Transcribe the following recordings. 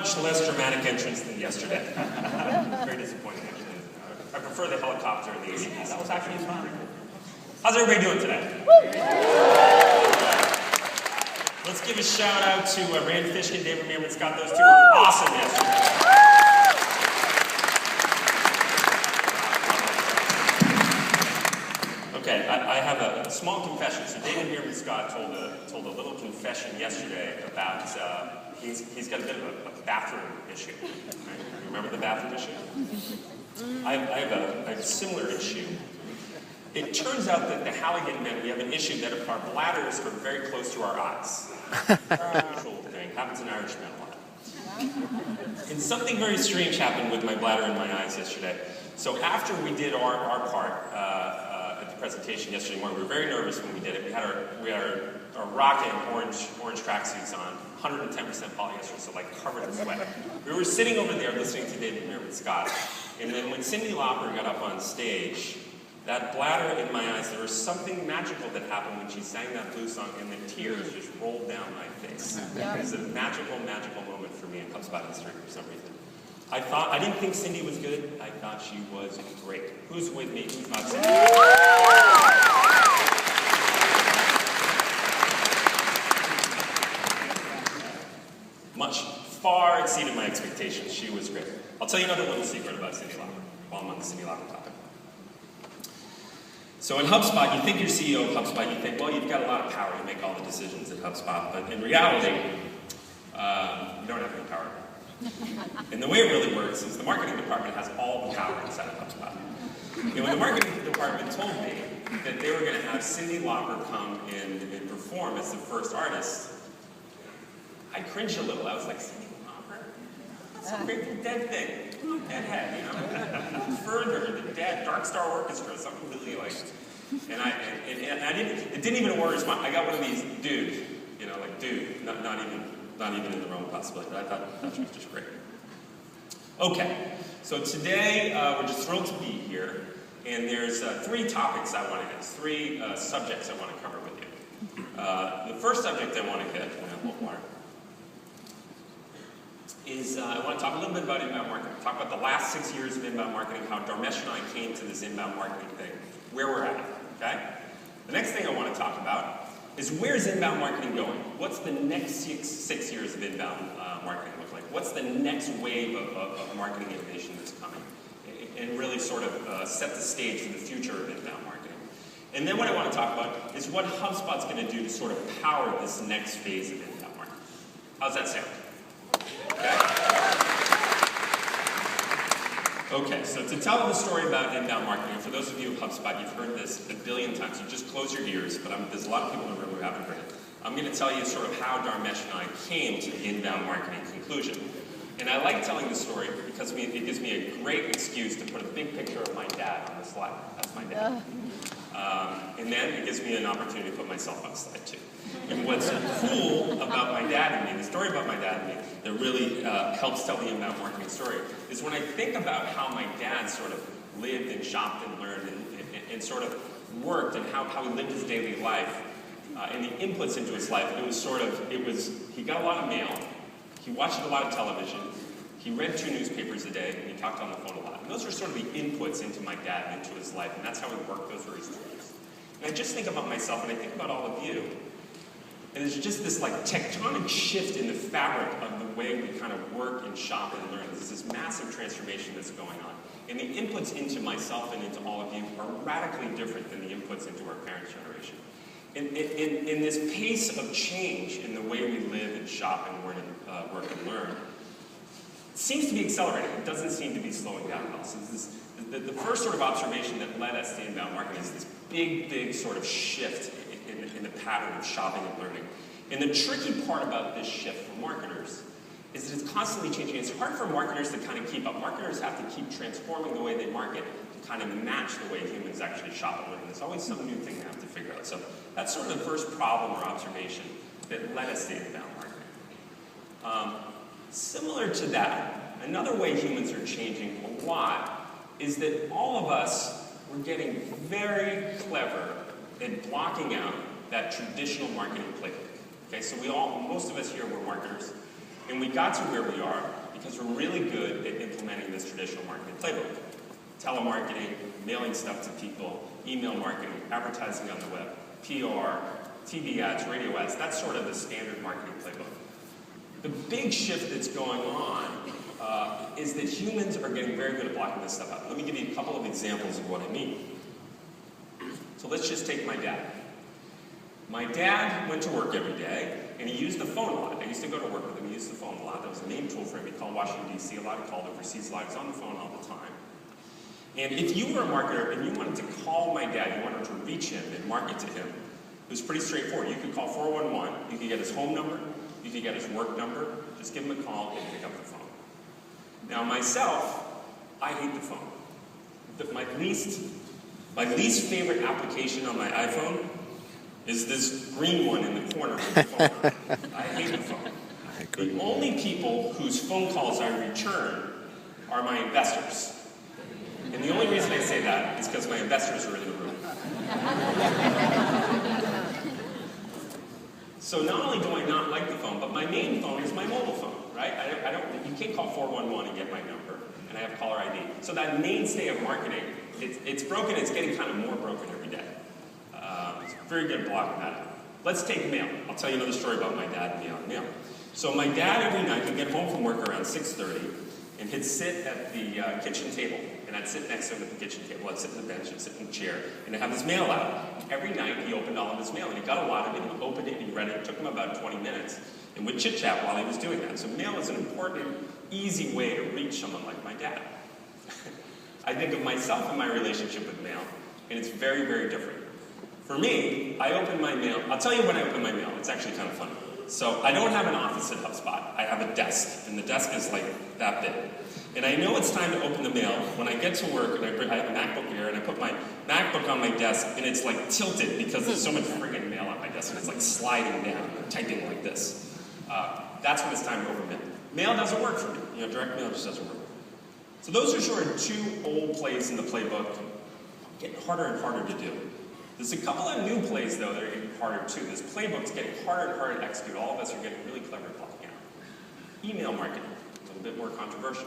much less dramatic entrance than yesterday. Very disappointing, actually. I prefer the helicopter and the ACDs. That was actually fun. How's everybody doing today? Let's give a shout out to Rand Fishkin, David Meerman, Scott. Those two were awesome yesterday. Okay, I have a small confession. So David Meerman Scott told a little confession yesterday about he's got a bit of a bathroom issue. Right? You remember the bathroom issue? I have a similar issue. It turns out that the Halligan men, we have an issue that our bladders are very close to our eyes. Unusual thing. Happens in Irish men a lot. And something very strange happened with my bladder and my eyes yesterday. So after we did our part at the presentation yesterday morning, we were very nervous when we did it. We had our rocking orange tracksuits on, 110% polyester, so like covered in sweat. We were sitting over there listening to David Meerman Scott, and then when Cyndi Lauper got up on stage, that bladder in my eyes, there was something magical that happened when she sang that blues song, and the tears just rolled down my face. It was a magical, magical moment for me in HubSpot history for some reason. I didn't think Cyndi was good. I thought she was great. Who's with me? Who's not Cyndi? Much, far exceeded my expectations. She was great. I'll tell you another little secret about Cyndi Lauper while I'm on the Cyndi Lauper topic. So in HubSpot, you think you're CEO of HubSpot, you think, well, you've got a lot of power to make all the decisions at HubSpot, but in reality, you don't have any power. And the way it really works is the marketing department has all the power inside of HubSpot. And when the marketing department told me that they were going to have Cyndi Lauper come in and perform as the first artist, I cringed a little. I was like, Cyndi Lauper? That's a Grateful Dead thing. Deadhead, you know? Further, the Dead, Dark Star Orchestra, something really like. And I didn't. It didn't even order. I got one of these, dude. You know, like dude. Not even in the realm of possibility. But I thought she was just great. Okay, so today we're just thrilled to be here, and there's three topics I want to hit. Three subjects I want to cover with you. The first subject I want to hit, and I won't water, is I want to talk a little bit about inbound marketing. Talk about the last 6 years of inbound marketing, how Dharmesh and I came to this inbound marketing thing, where we're at, okay? The next thing I want to talk about is where's inbound marketing going? What's the next six years of inbound marketing look like? What's the next wave of marketing innovation that's coming? And really sort of set the stage for the future of inbound marketing. And then what I want to talk about is what HubSpot's going to do to sort of power this next phase of inbound marketing. How's that sound? Okay, so to tell the story about inbound marketing, for those of you at HubSpot, you've heard this a billion times, so just close your ears, but there's a lot of people in the room who haven't heard it. I'm going to tell you sort of how Dharmesh and I came to the inbound marketing conclusion. And I like telling the story because it gives me a great excuse to put a big picture of my dad on the slide. That's my dad. And then it gives me an opportunity to put myself on the slide too. And what's cool about my dad and me, the story about my dad and me, that really helps tell the inbound marketing story, is when I think about how my dad sort of lived and shopped and learned and sort of worked and how he lived his daily life and the inputs into his life, he got a lot of mail, he watched a lot of television, he read 2 newspapers a day, and he talked on the phone a lot. And those are sort of the inputs into my dad and into his life, and that's how he worked those very stories. And I just think about myself, and I think about all of you, and there's just this like tectonic shift in the fabric of the way we kind of work and shop and learn. There's this massive transformation that's going on. And the inputs into myself and into all of you are radically different than the inputs into our parents' generation. In this pace of change in the way we live and shop and work and learn, it seems to be accelerating. It doesn't seem to be slowing down at all. So the first sort of observation that led us to inbound marketing is this big sort of shift in the pattern of shopping and learning. And the tricky part about this shift for marketers is that it's constantly changing. It's hard for marketers to kind of keep up. Marketers have to keep transforming the way they market to kind of match the way humans actually shop and learn. There's always some new thing they have to figure out. So that's sort of the first problem or observation that led us to inbound marketing. Similar to that, another way humans are changing a lot is that all of us, we're getting very clever at blocking out that traditional marketing playbook. Okay, so most of us here, we're marketers. And we got to where we are because we're really good at implementing this traditional marketing playbook. Telemarketing, mailing stuff to people, email marketing, advertising on the web, PR, TV ads, radio ads, that's sort of the standard marketing playbook. The big shift that's going on is that humans are getting very good at blocking this stuff out. Let me give you a couple of examples of what I mean. So let's just take my dad. My dad went to work every day, and he used the phone a lot. I used to go to work with him. He used the phone a lot. That was the main tool for him. He called Washington, D.C. a lot. He called overseas a lot. He was on the phone all the time. And if you were a marketer and you wanted to call my dad, you wanted to reach him and market to him, it was pretty straightforward. You could call 411. You could get his home number. You could get his work number. Just give him a call and pick up the phone. Now, myself, I hate the phone. My least favorite application on my iPhone is this green one in the corner with the phone on. I hate the phone. The only people whose phone calls I return are my investors. And the only reason I say that is because my investors are in the room. So not only do I not like the phone, but my main phone is my mobile phone, right? You can't call 411 and get my number, and I have caller ID. So that mainstay of marketing, it's broken. It's getting kind of more broken every day. It's very good at blocking that. Let's take mail. I'll tell you another story about my dad and me on mail. So my dad every night would get home from work around 6:30, and he'd sit at the kitchen table, and I'd sit next to him at the kitchen table. I'd sit on the bench and sit in the chair, and I'd have his mail out. Every night he opened all of his mail, and he got a lot of it. He opened it and he read it. It took him about 20 minutes, and would chit-chat while he was doing that. So mail is an important, easy way to reach someone like my dad. I think of myself and my relationship with mail, and it's very, very different. For me, I open my mail. I'll tell you when I open my mail. It's actually kind of funny. So I don't have an office at HubSpot. I have a desk, and the desk is like that big. And I know it's time to open the mail when I get to work, and I have a MacBook here, and I put my MacBook on my desk, and it's like tilted because there's so much friggin' mail on my desk, and it's like sliding down, I'm typing like this. That's when it's time to open mail. Mail doesn't work for me. Direct mail just doesn't work. So those are sort of two old plays in the playbook, getting harder and harder to do. There's a couple of new plays, though, that are getting harder, too. This playbook's getting harder and harder to execute. All of us are getting really clever at blocking out. Email marketing, a little bit more controversial.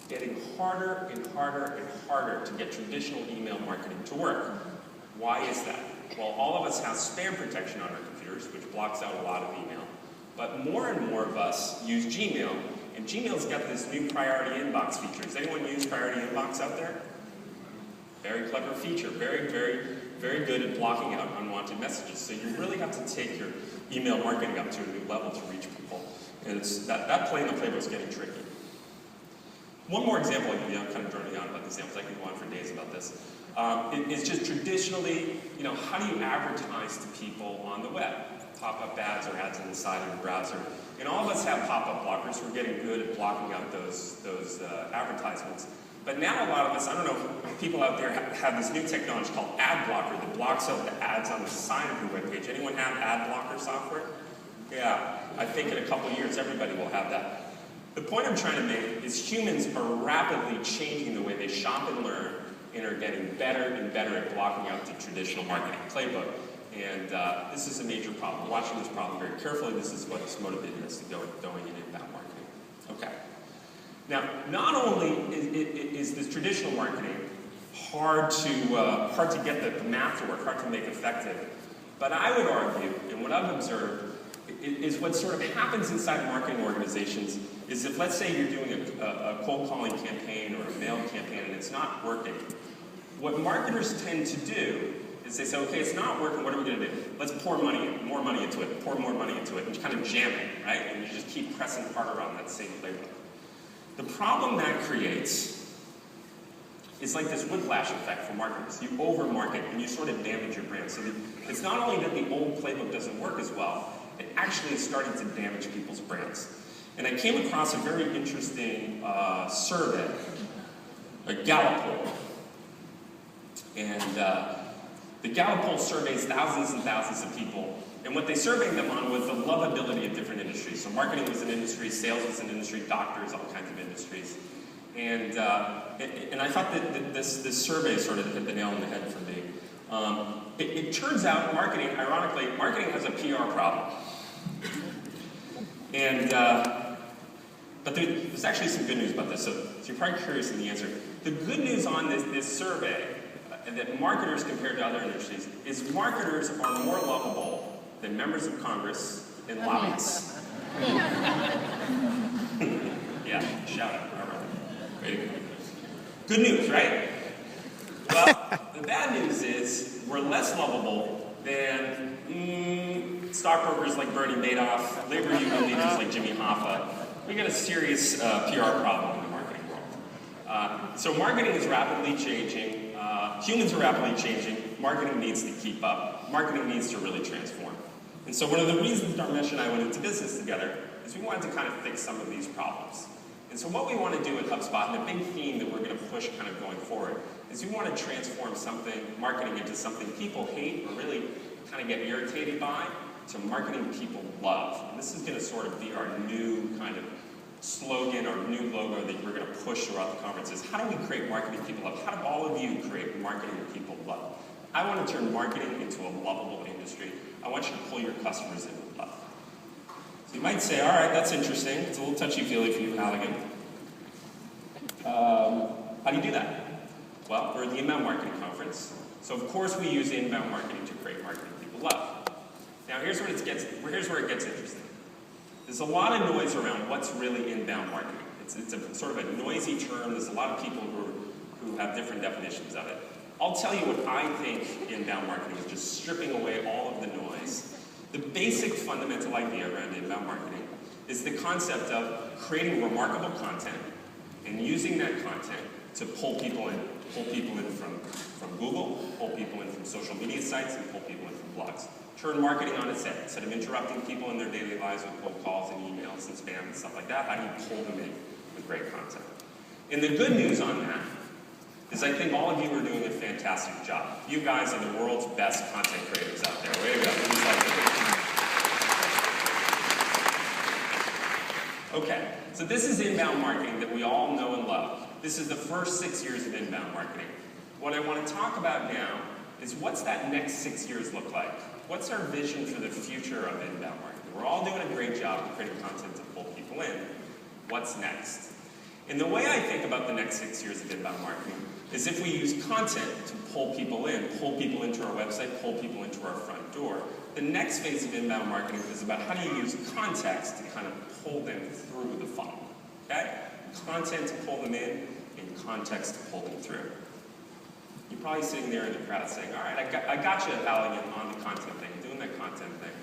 Getting harder and harder and harder to get traditional email marketing to work. Why is that? Well, all of us have spam protection on our computers, which blocks out a lot of email. But more and more of us use Gmail, and Gmail's got this new priority inbox feature. Does anyone use priority inbox out there? Very clever feature. Very, very, very good at blocking out unwanted messages. So you really have to take your email marketing up to a new level to reach people. And that play in the playbook is getting tricky. One more example I'll give you. I'm kind of droning on about the examples. I can go on for days about this. It's just traditionally, how do you advertise to people on the web? Pop-up ads or ads on the side of the browser. And all of us have pop-up blockers. We're getting good at blocking out those advertisements. But now a lot of us, I don't know if people out there have this new technology called ad blocker that blocks out the ads on the side of your webpage. Anyone have ad blocker software? Yeah, I think in a couple of years everybody will have that. The point I'm trying to make is humans are rapidly changing the way they shop and learn and are getting better and better at blocking out the traditional marketing playbook. And this is a major problem. We're watching this problem very carefully. This is what's motivated us to going in inbound marketing. Okay. Now, not only is this traditional marketing hard to get the math to work, hard to make effective, but I would argue, and what I've observed, is what sort of happens inside marketing organizations is if, let's say, you're doing a cold calling campaign or a mail campaign and it's not working, what marketers tend to do is they say, okay, it's not working, what are we going to do? Let's pour more money into it, pour more money into it, and you kind of jam it, right? And you just keep pressing harder on that same playbook. The problem that creates is like this whiplash effect for marketers. You over-market and you sort of damage your brand. So it's not only that the old playbook doesn't work as well, it actually is starting to damage people's brands. And I came across a very interesting survey, a Gallup poll. And the Gallup poll surveys thousands and thousands of people. And what they surveyed them on was the lovability of different industries. So marketing was an industry, sales was an industry, doctors, all kinds of industries. And I thought that this survey sort of hit the nail on the head for me. It turns out ironically, marketing has a PR problem. And But there's actually some good news about this, so you're probably curious in the answer. The good news on this survey, that marketers compared to other industries, is marketers are more lovable than members of Congress and lobbyists. Yeah, shout out. All right. Way to go. Good news, right? Well, the bad news is we're less lovable than stockbrokers like Bernie Madoff, labor union leaders like Jimmy Hoffa. We got a serious PR problem in the marketing world. So marketing is rapidly changing. Humans are rapidly changing. Marketing needs to keep up. Marketing needs to really transform. And so one of the reasons Dharmesh and I went into business together is we wanted to kind of fix some of these problems. And so what we want to do at HubSpot, and the big theme that we're going to push kind of going forward, is we want to transform marketing into something people hate or really kind of get irritated by, to marketing people love. And this is going to sort of be our new kind of slogan, our new logo that we're going to push throughout the conference is, how do we create marketing people love? How do all of you create marketing people love? I want to turn marketing into a lovable industry. I want you to pull your customers in with love. So you might say, all right, that's interesting. It's a little touchy-feely for you, Halligan. How do you do that? Well, we're at the Inbound Marketing Conference. So of course we use inbound marketing to create marketing people love. Now here's where it gets interesting. There's a lot of noise around what's really inbound marketing. It's a sort of a noisy term. There's a lot of people who have different definitions of it. I'll tell you what I think inbound marketing is, just stripping away all of the noise. The basic fundamental idea around inbound marketing is the concept of creating remarkable content and using that content to pull people in. Pull people in from Google, pull people in from social media sites, and pull people in from blogs. Turn marketing on its head. Instead of interrupting people in their daily lives with cold calls and emails and spam and stuff like that, how do you pull them in with great content? And the good news on that is I think all of you are doing a fantastic job. You guys are the world's best content creators out there. Way to go. Okay, so this is inbound marketing that we all know and love. This is the first 6 years of inbound marketing. What I want to talk about now is what's that next 6 years look like? What's our vision for the future of inbound marketing? We're all doing a great job of creating content to pull people in. What's next? And the way I think about the next 6 years of inbound marketing is if we use content to pull people into our website, pull people into our front door. The next phase of inbound marketing is about how do you use context to kind of pull them through the funnel. Okay? Content to pull them in and context to pull them through. You're probably sitting there in the crowd saying, all right, I got you, Halligan, on the content thing, doing that content thing.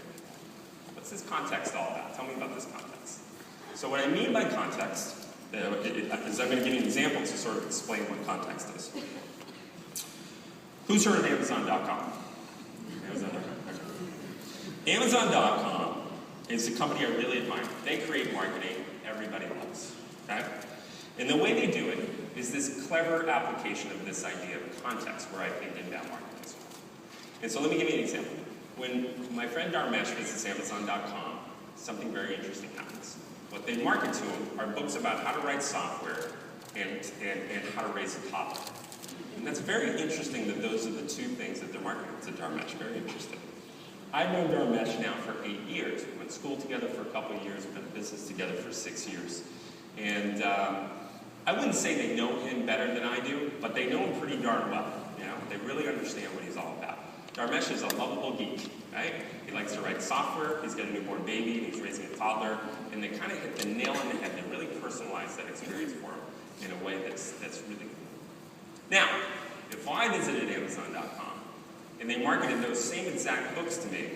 What's this context all about? Tell me about this context. So what I mean by context is I'm going to give you an example to sort of explain what context is. Who's heard of Amazon.com? Amazon.com is a company I really admire. They create marketing everybody loves. Okay? And the way they do it is this clever application of this idea of context, where I think inbound marketing is. And so let me give you an example. When my friend Dharmesh visits Amazon.com, something very interesting happens. What they market to him are books about how to write software and how to raise a toddler. And that's very interesting that those are the two things that they're marketing to Dharmesh. Very interesting. I've known Dharmesh now for 8 years. We went to school together for a couple of years. We've been in business together for 6 years. And I wouldn't say they know him better than I do, but they know him pretty darn well. You know, they really understand what he's all about. Dharmesh is a lovable geek, right? He likes to write software. He's got a newborn baby, and he's raising a toddler. And they kind of hit the nail on the head. They really personalize that experience for him in a way that's really cool. Now, if I visited Amazon.com and they marketed those same exact books to me,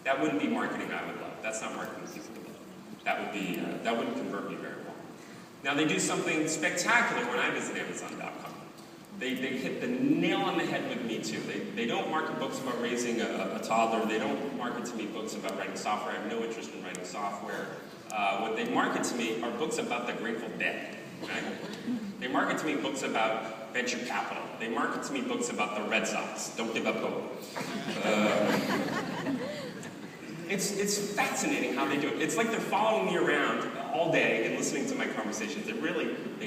that wouldn't be marketing I would love. That's not marketing people would love. That wouldn't convert me very well. Now they do something spectacular when I visit Amazon.com. They hit the nail on the head with me too. They don't market books about raising a toddler. They don't market to me books about writing software. I have no interest in writing software. What they market to me are books about the Grateful Dead. Right? They market to me books about venture capital. They market to me books about the Red Sox. Don't give up hope. It's fascinating how they do it. It's like they're following me around all day and listening to my conversations. They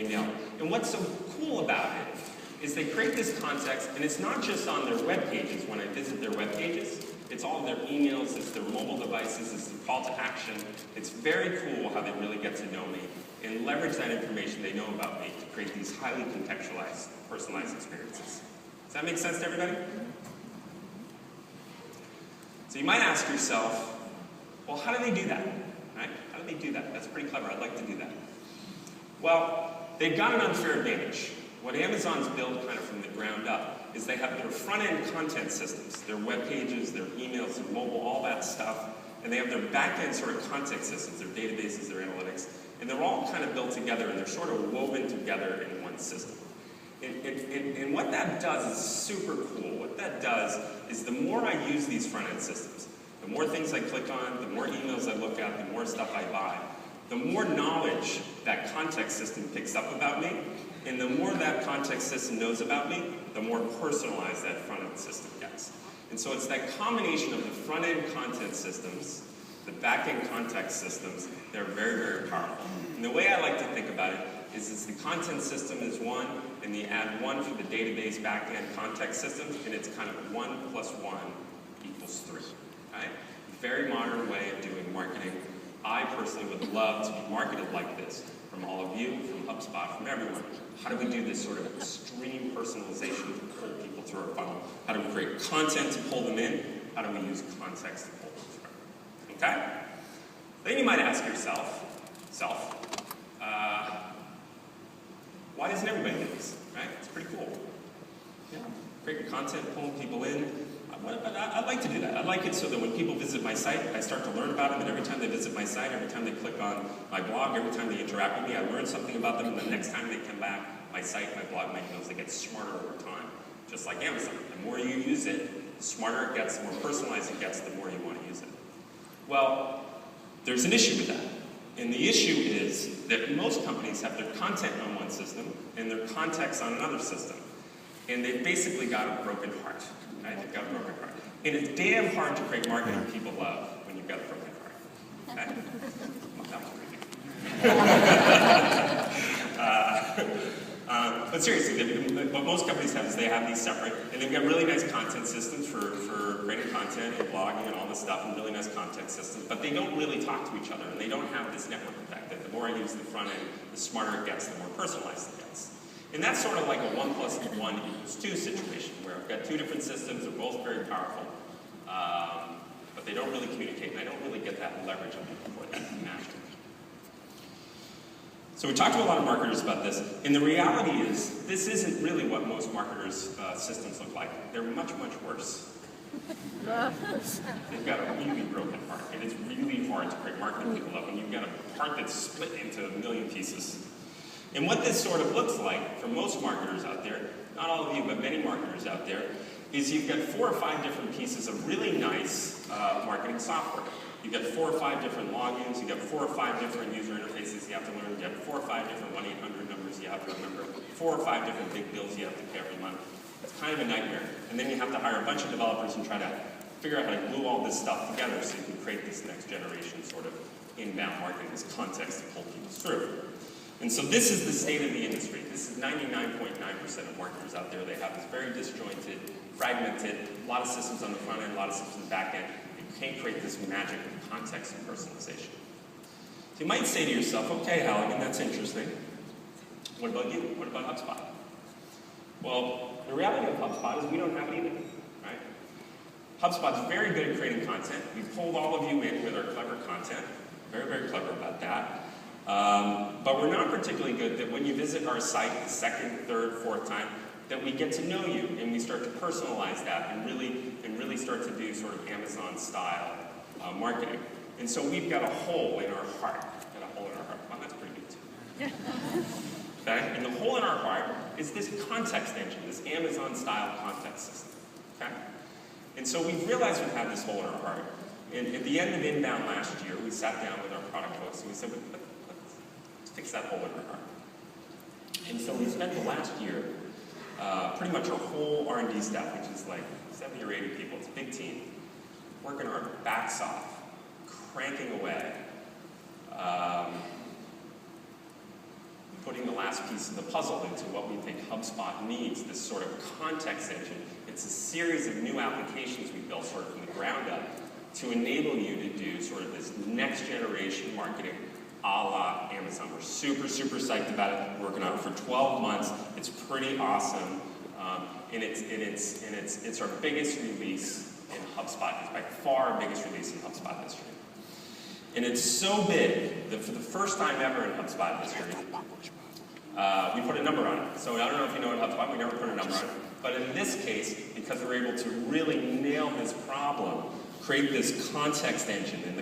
nail it. And what's so cool about it is they create this context, and it's not just on their web pages when I visit their web pages. It's all their emails, it's their mobile devices, it's their call to action. It's very cool how they really get to know me and leverage that information they know about me to create these highly contextualized, personalized experiences. Does that make sense to everybody? So you might ask yourself, well, how do they do that? Right? How do they do that? That's pretty clever. I'd like to do that. Well, they've got an unfair advantage. What Amazon's built kind of from the ground up is they have their front-end content systems, their web pages, their emails, their mobile, all that stuff, and they have their back-end sort of content systems, their databases, their analytics, and they're all kind of built together, and they're sort of woven together in one system. And what that does is super cool. What that does is the more I use these front-end systems, the more things I click on, the more emails I look at, the more stuff I buy, the more knowledge that context system picks up about me, and the more that context system knows about me, the more personalized that front-end system gets. And so it's that combination of the front-end content systems, the back-end context systems, they're very, very powerful. And the way I like to think about it is the content system is one, and you add one for the database back-end context systems, and it's kind of 1 + 1 = 3. Right? Very modern way of doing marketing. I personally would love to be marketed like this from all of you, from HubSpot, from everyone. How do we do this sort of extreme personalization to pull people through our funnel? How do we create content to pull them in? How do we use context to pull them through? Okay? Then you might ask yourself, why doesn't everybody do this? Right? It's pretty cool. Yeah. Creating content, pulling people in. I'd like to do that. I like it so that when people visit my site, I start to learn about them, and every time they visit my site, every time they click on my blog, every time they interact with me, I learn something about them, and the next time they come back, my site, my blog, my emails, they get smarter over time. Just like Amazon. The more you use it, the smarter it gets, the more personalized it gets, the more you want to use it. Well, there's an issue with that. And the issue is that most companies have their content on one system and their context on another system. And they've basically got a broken heart. Right? They've got a broken heart. And it's damn hard to create marketing people love when you've got a broken heart. Okay? That was crazy. But seriously, what most companies have is they have these separate, and they've got really nice content systems for creating content and blogging and all this stuff, and really nice content systems, but they don't really talk to each other, and they don't have this network effect that the more I use the front end, the smarter it gets, the more personalized it gets. And that's sort of like a 1 + 1 = 2 situation, where I've got two different systems, they're both very powerful, but they don't really communicate, and I don't really get that leverage on people for that magic. So we talked to a lot of marketers about this, and the reality is, this isn't really what most marketers' systems look like. They're much, much worse. They've got a really broken heart, and it's really hard to create marketing people up when you've got a heart that's split into a million pieces. And what this sort of looks like for most marketers out there, not all of you, but many marketers out there, is you've got 4 or 5 different pieces of really nice marketing software. You've got 4 or 5 different logins, you've got 4 or 5 different user interfaces you have to learn, you have 4 or 5 different 1-800 numbers you have to remember, 4 or 5 different big bills you have to pay every month. It's kind of a nightmare. And then you have to hire a bunch of developers and try to figure out how to glue all this stuff together so you can create this next generation sort of inbound marketing, this context to pull people through. And so this is the state of the industry. This is 99.9% of marketers out there. They have this very disjointed, fragmented, a lot of systems on the front end, a lot of systems on the back end. You can't create this magic of context and personalization. So you might say to yourself, okay, Halligan, that's interesting. What about you? What about HubSpot? Well, the reality of HubSpot is we don't have it either, right? HubSpot's very good at creating content. We've pulled all of you in with our clever content. Very, very clever about that. But we're not particularly good that when you visit our site the second, third, fourth time, that we get to know you and we start to personalize that and really start to do sort of Amazon-style marketing. And so we've got a hole in our heart. Well, that's pretty good too. Okay? And the hole in our heart is this context engine, this Amazon-style context system. Okay? And so we've realized we have this hole in our heart. And at the end of Inbound last year, we sat down with our product folks and we said, let's fix that hole in our heart. And so we spent the last year, pretty much our whole R&D staff, which is like 70 or 80 people, it's a big team, working our backs off, cranking away, putting the last piece of the puzzle into what we think HubSpot needs, this sort of context engine. It's a series of new applications we built sort of from the ground up to enable you to do sort of this next generation marketing a la Amazon. We're super, super psyched about it. We're working on it for 12 months. It's pretty awesome. And it's our biggest release in HubSpot. It's by far our biggest release in HubSpot history. And it's so big that for the first time ever in HubSpot history, we put a number on it. So I don't know if you know in HubSpot, we never put a number on it. But in this case, because we're able to really nail this problem, create this context engine, and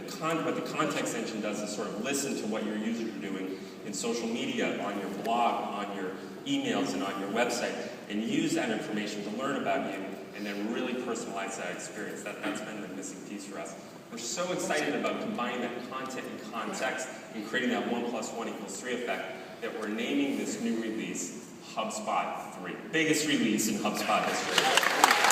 what the context engine does is sort of listen to what your users are doing in social media, on your blog, on your emails, and on your website, and use that information to learn about you, and then really personalize that experience. That's been the missing piece for us. We're so excited about combining that content and context and creating that 1 + 1 = 3 effect that we're naming this new release HubSpot 3. Biggest release in HubSpot history.